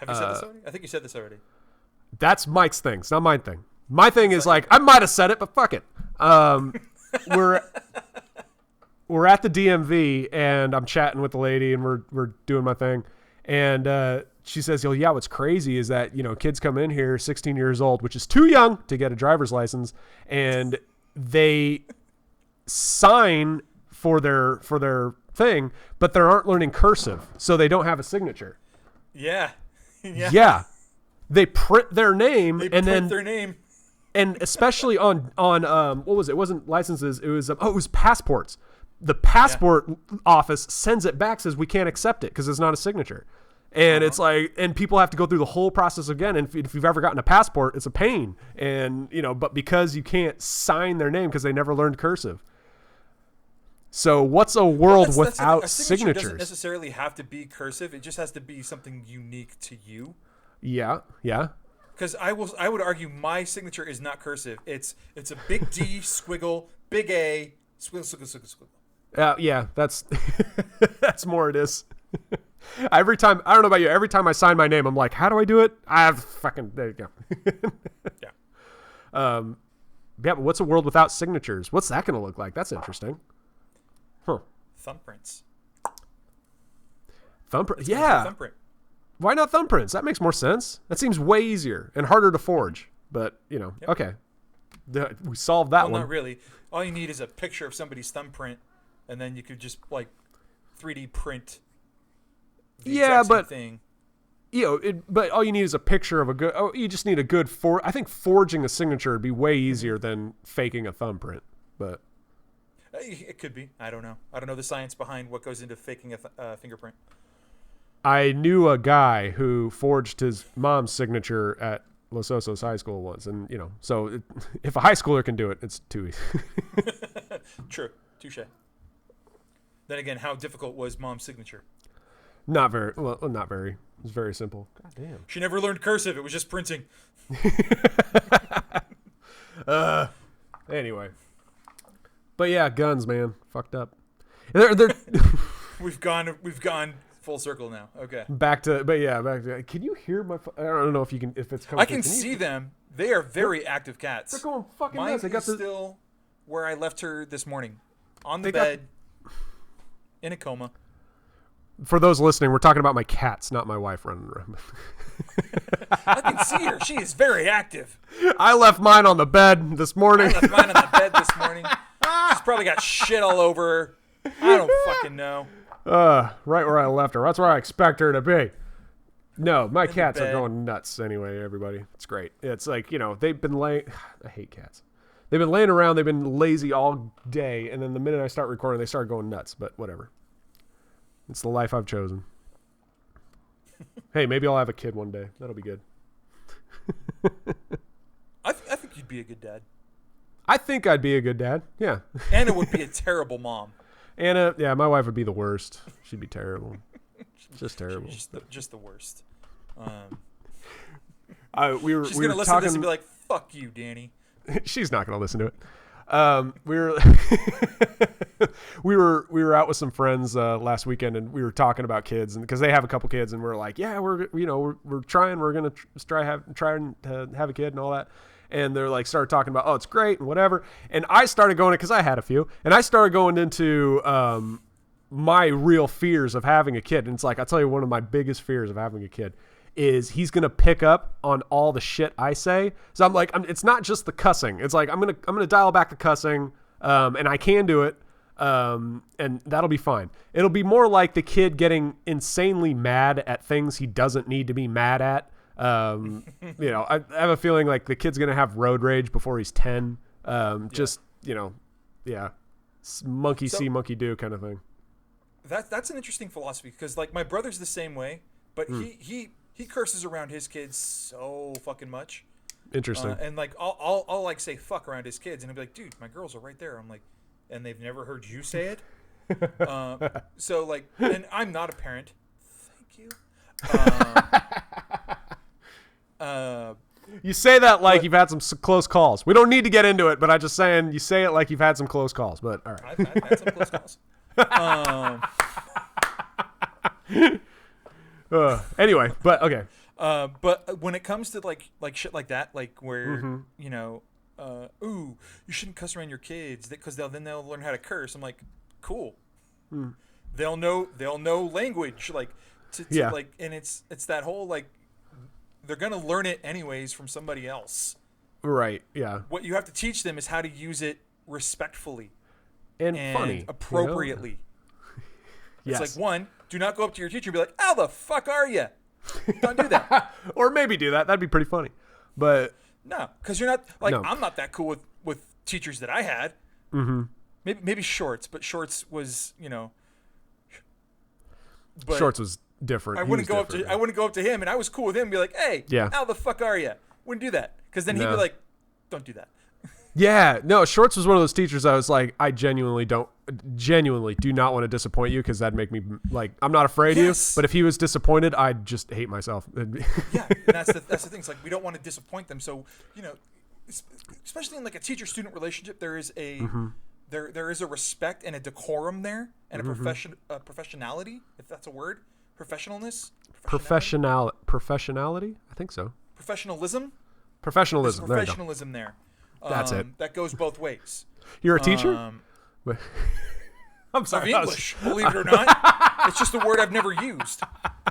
you said this already? I think you said this already. That's Mike's thing. It's not my thing. My thing is like, I might have said it, but fuck it. We're at the DMV and I'm chatting with the lady and we're doing my thing. And she says, yeah, what's crazy is that, kids come in here 16 years old, which is too young to get a driver's license. And they sign for their thing, but they aren't learning cursive. So they don't have a signature. Yeah. Yeah. They print their name their name. And especially on what was it? It wasn't licenses. It was passports. The passport office sends it back, says we can't accept it because it's not a signature. And it's like, and people have to go through the whole process again. And if you've ever gotten a passport, it's a pain. And, but because you can't sign their name because they never learned cursive. So what's a world without a signatures? Doesn't necessarily have to be cursive. It just has to be something unique to you. Yeah. Because I would argue my signature is not cursive. It's a big D, squiggle, big A, squiggle. Yeah, that's that's more it is. Every time, I don't know about you, every time I sign my name, I'm like, how do I do it? There you go. Yeah. Yeah, but what's a world without signatures? What's that going to look like? That's interesting. Huh. Thumbprints. Thumbprint? Yeah. Thumbprint. Why not thumbprints? That makes more sense. That seems way easier and harder to forge. But, okay. We solved that one. Not really. All you need is a picture of somebody's thumbprint, and then you could just, 3D print the exact same thing. But all you need is a picture of a good. Oh, you just need a good I think forging a signature would be way easier than faking a thumbprint. But it could be. I don't know. I don't know the science behind what goes into faking a fingerprint. I knew a guy who forged his mom's signature at Los Osos High School once, and so if a high schooler can do it, it's too easy. True. Touche. Then again, how difficult was mom's signature? Not very. Well, not very. It was very simple. God damn. She never learned cursive. It was just printing. Anyway. But yeah, guns, man. Fucked up. They're We've gone full circle now. Okay. Back to. Can you hear my? I don't know if you can. If it's coming. I can see them. They are very active cats. They're going fucking Mine nuts. They got still where I left her this morning, on the bed, in a coma. For those listening, we're talking about my cats, not my wife running around. I can see her. She is very active. I left mine on the bed this morning. She's probably got shit all over her. I don't fucking know. Right where I left her. That's where I expect her to be. No, my cats are going nuts anyway, everybody. It's great. It's like, they've been laying... I hate cats. They've been laying around. They've been lazy all day. And then the minute I start recording, they start going nuts. But whatever. It's the life I've chosen. Hey, maybe I'll have a kid one day. That'll be good. I think you'd be a good dad. I think I'd be a good dad. Yeah. Anna would be a terrible mom. Anna, yeah, my wife would be the worst. She'd be terrible. Just terrible. Just the worst. She's gonna listen to this and be like, "Fuck you, Danny." She's not gonna listen to it. We were out with some friends last weekend, and we were talking about kids, and because they have a couple kids, and we're like, yeah, we're trying, we're gonna try to have a kid and all that. And they're like, started talking about, oh, it's great and whatever. And I started going, because I had a few, and I started going into my real fears of having a kid. And it's like, I'll tell you, one of my biggest fears of having a kid is he's going to pick up on all the shit I say. So I'm like, it's not just the cussing. It's like, I'm going to dial back the cussing, and I can do it. And that'll be fine. It'll be more like the kid getting insanely mad at things he doesn't need to be mad at. I have a feeling like the kid's going to have road rage before he's 10. Monkey see, monkey do kind of thing. That's an interesting philosophy, because like my brother's the same way, but he curses around his kids so fucking much. Interesting. And like I'll like say fuck around his kids, and he'll be like, dude, my girls are right there. I'm like, and they've never heard you say it. So like, and I'm not a parent. Thank you. You say that like you've had some close calls. We don't need to get into it, but I'm just saying you say it like you've had some close calls. But all right, I've had some close calls. Anyway, but okay. But when it comes to like shit like that, like where you shouldn't cuss around your kids because they'll learn how to curse. I'm like, cool. They'll know language, like to like, and it's that whole like they're gonna learn it anyways from somebody else. Right. Yeah. What you have to teach them is how to use it respectfully and funny, appropriately. Yes. It's like, one, do not go up to your teacher and be like, "How the fuck are you?" Don't do that. Or maybe do that. That'd be pretty funny. But no, because you're not like I'm not that cool with teachers that I had. Maybe Shorts, but Shorts was But Shorts was different. I wouldn't go up to him, and I was cool with him. And be like, "Hey, how the fuck are you?" Wouldn't do that, because then he'd be like, "Don't do that." Yeah, no. Shorts was one of those teachers I was like, I genuinely do not want to disappoint you, because that'd make me like, I'm not afraid of you. But if he was disappointed, I'd just hate myself. Yeah, and that's the thing. It's like, we don't want to disappoint them, so especially in like a teacher-student relationship, there is a there is a respect and a decorum there, and a professionality, if that's a word, Professionalness? Professionality? I think so. Professionalism? Professionalism. There's professionalism there. That's it. That goes both ways. You're a teacher? I'm sorry. Of English, believe it or not. It's just a word I've never used.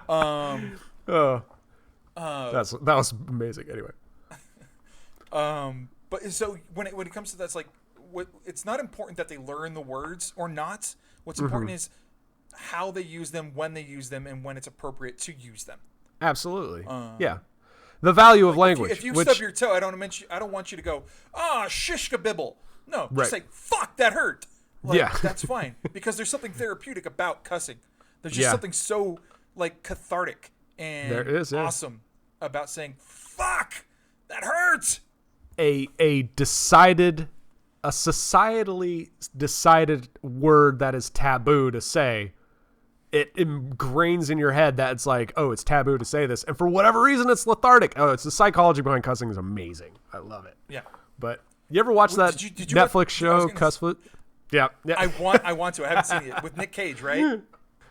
That was amazing. Anyway. But so when it comes to that's like, it's not important that they learn the words or not. What's important is how they use them, when they use them, and when it's appropriate to use them. Absolutely. Yeah. The value of language. If you stub your toe, I don't want you to go, shishka bibble. No, just say, fuck, that hurt. That's fine. Because there's something therapeutic about cussing. There's just something so like cathartic and awesome about saying, fuck, that hurts. A societally decided word that is taboo to say, it ingrains in your head that it's like, oh, it's taboo to say this. And for whatever reason, it's lethargic. Oh, it's the psychology behind cussing is amazing. I love it. Yeah. but you ever watch that Netflix show, Cussfoot? Yeah. I want to. I haven't seen it with Nick Cage, right?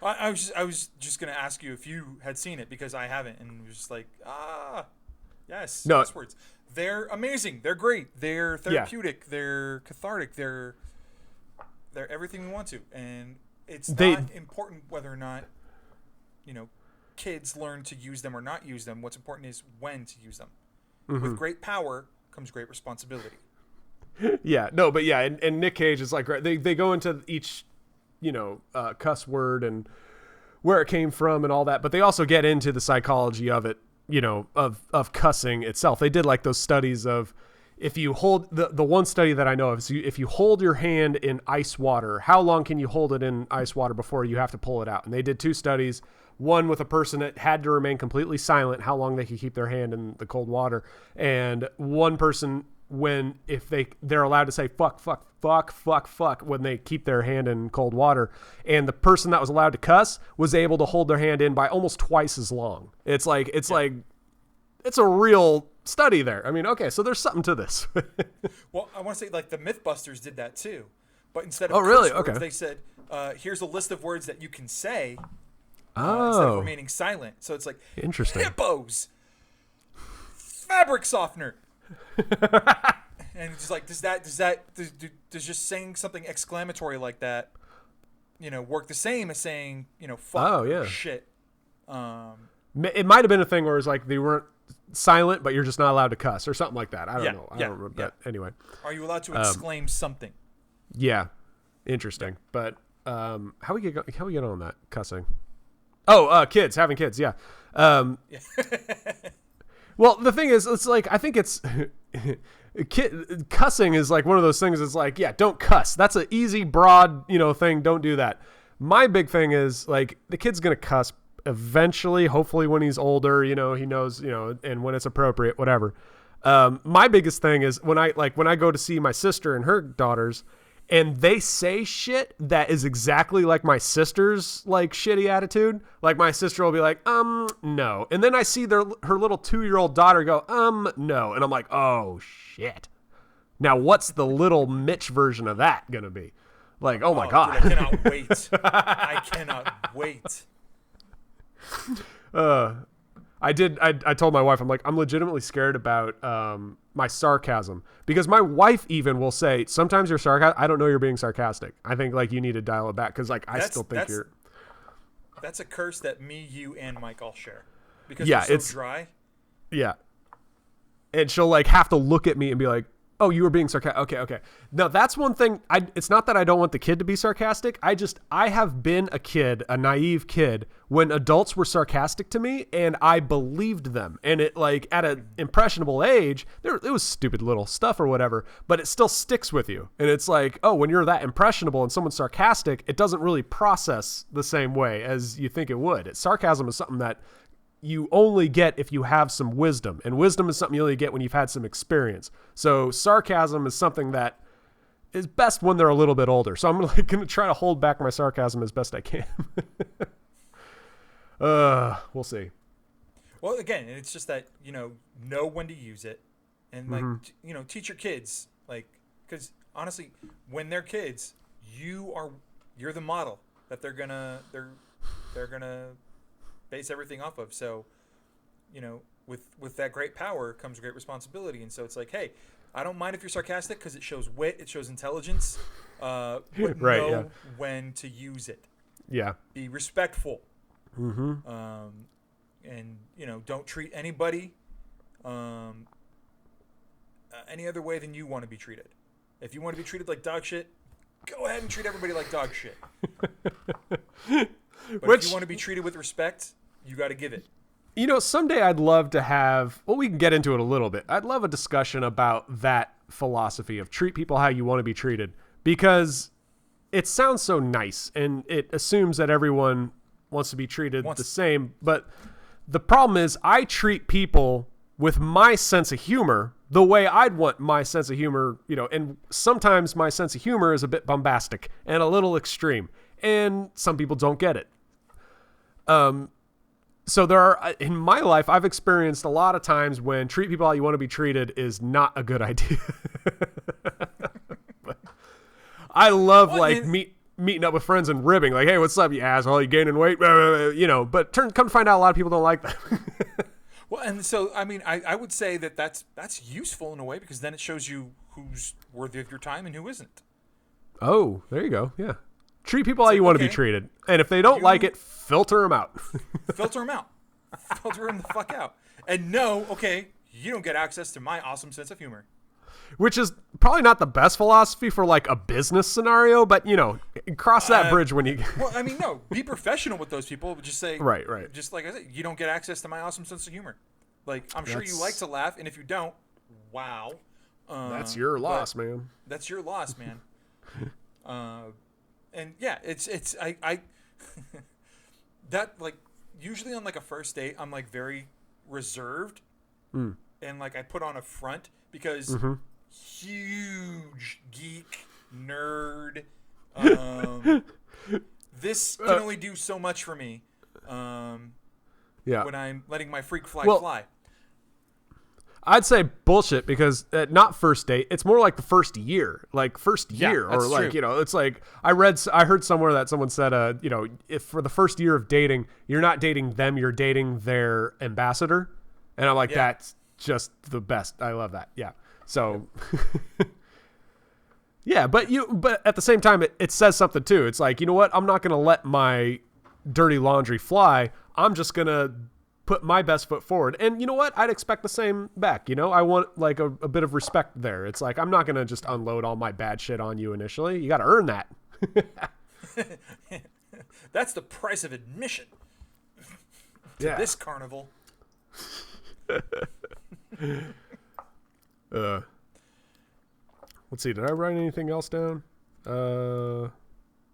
I was just gonna ask you if you had seen it because I haven't, and it was just like, yes, no, cuss words. They're amazing. They're great. They're therapeutic. Yeah. They're cathartic. They're everything we want to, and it's not important whether or not kids learn to use them or not use them. What's important is when to use them. Mm-hmm. With great power comes great responsibility. Yeah, no, but yeah, and Nick Cage is like, they go into each, cuss word and where it came from and all that, but they also get into the psychology of it, of cussing itself. They did like those studies of, if you hold the one study that I know of is if you hold your hand in ice water, how long can you hold it in ice water before you have to pull it out? And they did 2 studies, one with a person that had to remain completely silent, how long they could keep their hand in the cold water, and one person if they're allowed to say fuck when they keep their hand in cold water, and the person that was allowed to cuss was able to hold their hand in by almost twice as long. It's like it's a real study there. I mean, okay, so there's something to this. Well, I want to say like the Mythbusters did that too, but instead of words, they said, here's a list of words that you can say instead of remaining silent. So it's like, interesting. Hippos, fabric softener. And it's just like, does just saying something exclamatory like that, work the same as saying, fuck, shit. It might have been a thing where it's like they weren't silent, but you're just not allowed to cuss or something like that. I don't know. I don't remember. But anyway, are you allowed to exclaim something? Yeah, interesting. But how we get on that cussing? Oh, having kids. Yeah. Well, the thing is, it's like, I think it's cussing is like one of those things. It's like, yeah, don't cuss. That's an easy, broad, thing. Don't do that. My big thing is like the kid's gonna cuss eventually. Hopefully, when he's older, he knows, and when it's appropriate, whatever. My biggest thing is when I go to see my sister and her daughters, and they say shit that is exactly like my sister's like shitty attitude. Like my sister will be like, no. And then I see her little 2-year-old daughter go, no. And I'm like, oh shit. Now what's the little Mitch version of that going to be? Like, oh my God. Dude, I cannot wait. I cannot wait. I told my wife, I'm like, I'm legitimately scared about my sarcasm, because my wife even will say, sometimes you're sarcastic. I don't know you're being sarcastic. I think like you need to dial it back, because like I still think you're. That's a curse that me, you, and Mike all share, because we're so dry. Yeah, and she'll like have to look at me and be like, oh, you were being sarcastic. Okay. Now that's one thing. It's not that I don't want the kid to be sarcastic. I have been a naive kid when adults were sarcastic to me, and I believed them. And it like at an impressionable age, it was stupid little stuff or whatever, but it still sticks with you. And it's like, oh, when you're that impressionable and someone's sarcastic, it doesn't really process the same way as you think it would. Sarcasm is something that you only get if you have some wisdom, and wisdom is something you only get when you've had some experience. So sarcasm is something that is best when they're a little bit older. So I'm like going to try to hold back my sarcasm as best I can. We'll see. Well, again, it's just that, know when to use it, and like, teach your kids, like, because honestly, when they're kids, you're the model that they're gonna base everything off of. So, with that great power comes great responsibility. And so it's like, hey, I don't mind if you're sarcastic because it shows wit, it shows intelligence, but know when to use it. Yeah. Be respectful. Mm-hmm. And, don't treat anybody any other way than you want to be treated. If you want to be treated like dog shit, go ahead and treat everybody like dog shit. But if you want to be treated with respect, you got to give it. Someday I'd love to have, we can get into it a little bit. I'd love a discussion about that philosophy of treat people how you want to be treated, because it sounds so nice and it assumes that everyone wants to be treated the same. But the problem is I treat people with my sense of humor the way I'd want my sense of humor, and sometimes my sense of humor is a bit bombastic and a little extreme, and some people don't get it. So there are, in my life, I've experienced a lot of times when treat people how you want to be treated is not a good idea. I love meeting up with friends and ribbing, like, hey, what's up, you asshole? You gaining weight? But come to find out a lot of people don't like that. Well, and so, I mean, I would say that's useful in a way, because then it shows you who's worthy of your time and who isn't. Oh, there you go. Yeah. Treat people how you want to be treated. And if they don't like it, filter them out. Filter them out. Filter them the fuck out. And no, okay, you don't get access to my awesome sense of humor. Which is probably not the best philosophy for like a business scenario, but cross that bridge when you. Well, I mean, no, be professional with those people. But just say, right. Just like I said, you don't get access to my awesome sense of humor. Like, I'm sure you like to laugh, and if you don't, wow. That's your loss, man. That's your loss, man. And yeah, it's I that, like, usually on like a first date, I'm like very reserved, and like I put on a front because huge geek nerd. This can only do so much for me. When I'm letting my freak flag fly. I'd say bullshit, because not first date. It's more like the first year, or like, true. It's like I heard somewhere that someone said, if for the first year of dating, you're not dating them, you're dating their ambassador. And I'm like, that's just the best. I love that. Yeah. So yeah, but at the same time, it says something too. It's like, you know what? I'm not going to let my dirty laundry fly. I'm just going to put my best foot forward. And you know what? I'd expect the same back. I want like a bit of respect there. It's like, I'm not going to just unload all my bad shit on you initially. You got to earn that. That's the price of admission to this carnival. Let's see. Did I write anything else down? I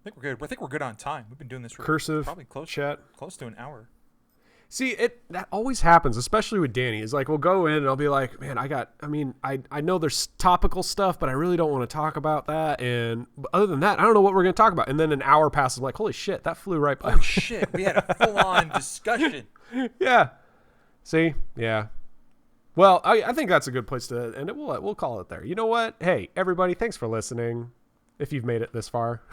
think we're good. I think we're good on time. We've been doing this for cursive probably close to an hour. See, that always happens, especially with Danny. It's like, we'll go in and I'll be like, man, I know there's topical stuff, but I really don't want to talk about that. And other than that, I don't know what we're going to talk about. And then an hour passes, like, holy shit, that flew right by. Holy shit, we had a full-on discussion. Yeah. See? Yeah. Well, I think that's a good place to end it. We'll call it there. You know what? Hey, everybody, thanks for listening, if you've made it this far.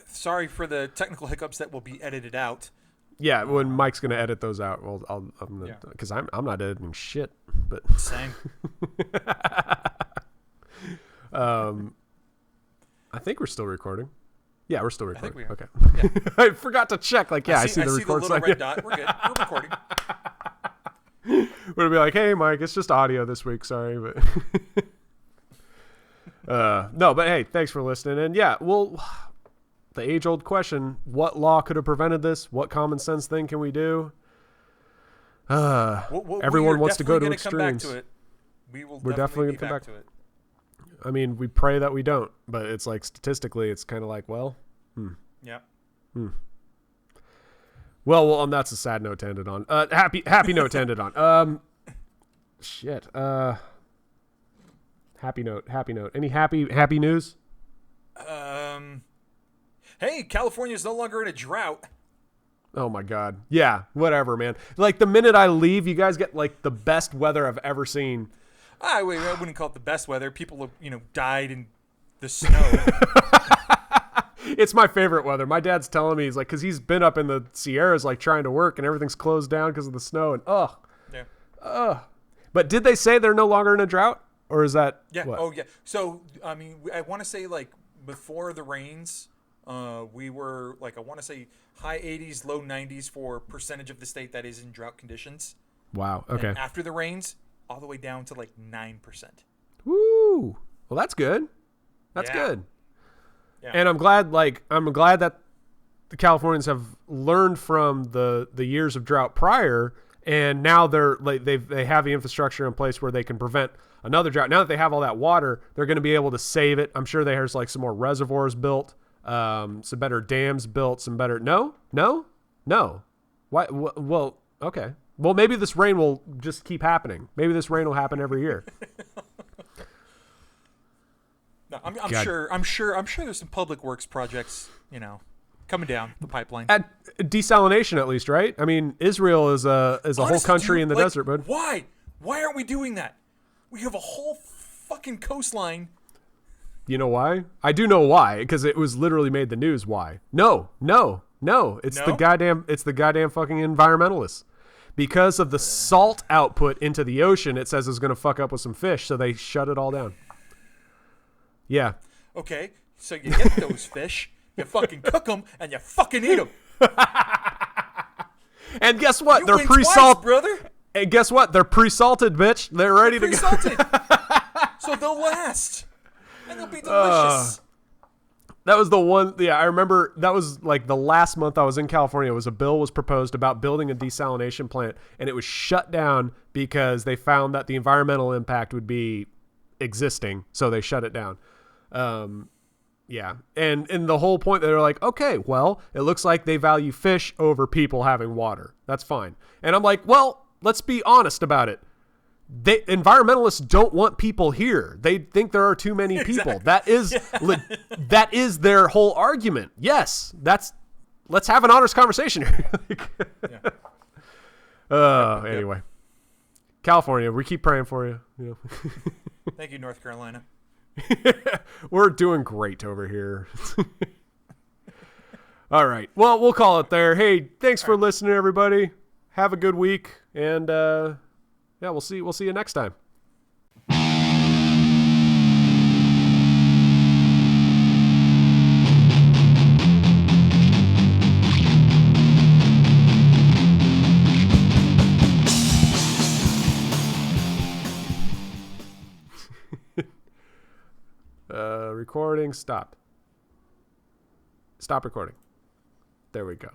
Sorry for the technical hiccups that will be edited out. Yeah, when Mike's gonna edit those out, well, because I'm not editing shit. But same. I think we're still recording. Yeah, we're still recording. I think we are. Okay. Yeah. I forgot to check. Like, I see the record sign. Red dot. We're good. We're recording. We're gonna be like, hey, Mike, it's just audio this week. Sorry, but no. But hey, thanks for listening. And yeah, the age-old question: what law could have prevented this? What common sense thing can we do? Everyone wants to go to extremes. Come back to it. We're definitely going to come back to it. I mean, we pray that we don't, but it's like statistically, it's kind of like, Yeah. Well, and that's a sad note to end it on. Happy note to end it on. Shit. Happy note. Any happy news? Hey, California is no longer in a drought. Oh my God. Yeah, whatever, man. Like, the minute I leave, you guys get like the best weather I've ever seen. I wouldn't call it the best weather. People, died in the snow. It's my favorite weather. My dad's telling me, he's like, because he's been up in the Sierras, like trying to work, and everything's closed down because of the snow. And but did they say they're no longer in a drought, or is that what? Oh yeah. So I mean, I want to say like before the rains, we were like I want to say high 80s, low 90s for percentage of the state that is in drought conditions. Wow. Okay. And after the rains, all the way down to like 9%. Woo! Well, that's good. That's good. Yeah. And I'm glad that the Californians have learned from the years of drought prior, and now they're like they have the infrastructure in place where they can prevent another drought. Now that they have all that water, they're going to be able to save it. I'm sure there's like some more reservoirs built, some better dams built, some better. No. Why? Well, okay. Well, maybe this rain will just keep happening. Maybe this rain will happen every year. No, I'm sure there's some public works projects, coming down the pipeline. At desalination, at least, right? I mean, Israel is a whole country in the desert, but why aren't we doing that? We have a whole fucking coastline. You know why? I do know why, because it was literally made the news. Why? No. It's the goddamn fucking environmentalists. Because of the salt output into the ocean, it says it's going to fuck up with some fish, so they shut it all down. Yeah. Okay, so you get those fish, you fucking cook them, and you fucking eat them. And guess what? You They're win pre-salted, twice, brother. And guess what? They're pre-salted, bitch. They're ready to go. So they'll last, and they'll be delicious. That was the one. Yeah, I remember that was like the last month I was in California. A bill was proposed about building a desalination plant, and it was shut down because they found that the environmental impact would be existing, so they shut it down. Yeah, and the whole point, they're like, okay, well, it looks like they value fish over people having water. That's fine. And I'm like, well, let's be honest about it. Environmentalists don't want people here. They think there are too many people. Exactly. That is their whole argument. Yes, let's have an honest conversation here. Anyway, California, we keep praying for you. Thank you, North Carolina. We're doing great over here. All right. Well, we'll call it there. Hey, thanks for listening, everybody. Have a good week, and we'll see you next time. Recording stopped. Stop recording. There we go.